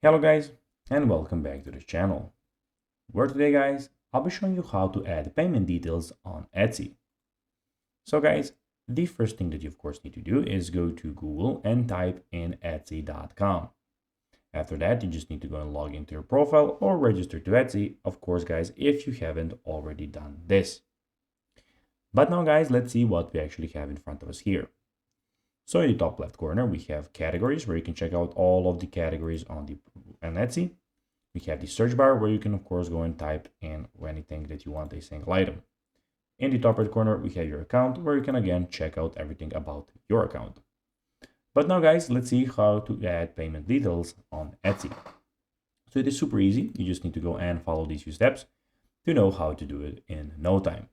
Hello guys, and welcome back to the channel, where today guys, I'll be showing you how to add payment details on Etsy. So guys, the first thing that you of course need to do is go to Google and type in etsy.com. After that, you just need to go and log into your profile or register to Etsy, of course guys, if you haven't already done this. But now guys, let's see what we actually have in front of us here. So in the top left corner, we have categories where you can check out all of the categories on Etsy. We have the search bar where you can of course go and type in anything that you want a single item. In the top right corner, we have your account where you can again check out everything about your account. But now guys, let's see how to add payment details on Etsy. So it is super easy. You just need to go and follow these few steps to know how to do it in no time.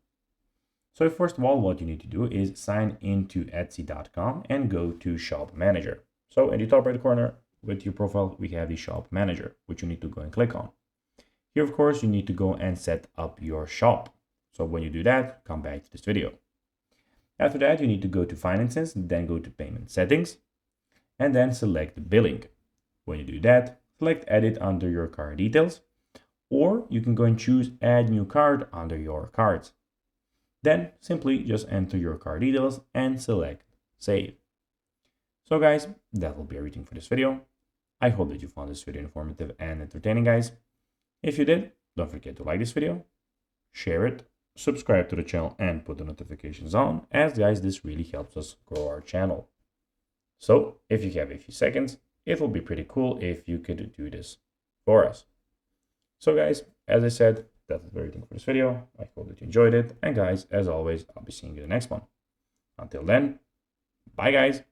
So first of all, what you need to do is sign into etsy.com and go to Shop Manager. So in the top right corner with your profile, we have the Shop Manager, which you need to go and click on. Here, of course, you need to go and set up your shop. So when you do that, come back to this video. After that, you need to go to Finances, then go to Payment Settings, and then select Billing. When you do that, select Edit under your card details, or you can go and choose Add New Card under your cards. Then simply just enter your card details and select Save. So guys, that will be everything for this video. I hope that you found this video informative and entertaining, guys. If you did, don't forget to like this video, share it, subscribe to the channel, and put the notifications on, as guys, this really helps us grow our channel. So if you have a few seconds, it will be pretty cool if you could do this for us. So guys, as I said, that's everything for this video. I hope that you enjoyed it. And guys, as always, I'll be seeing you in the next one. Until then, bye guys.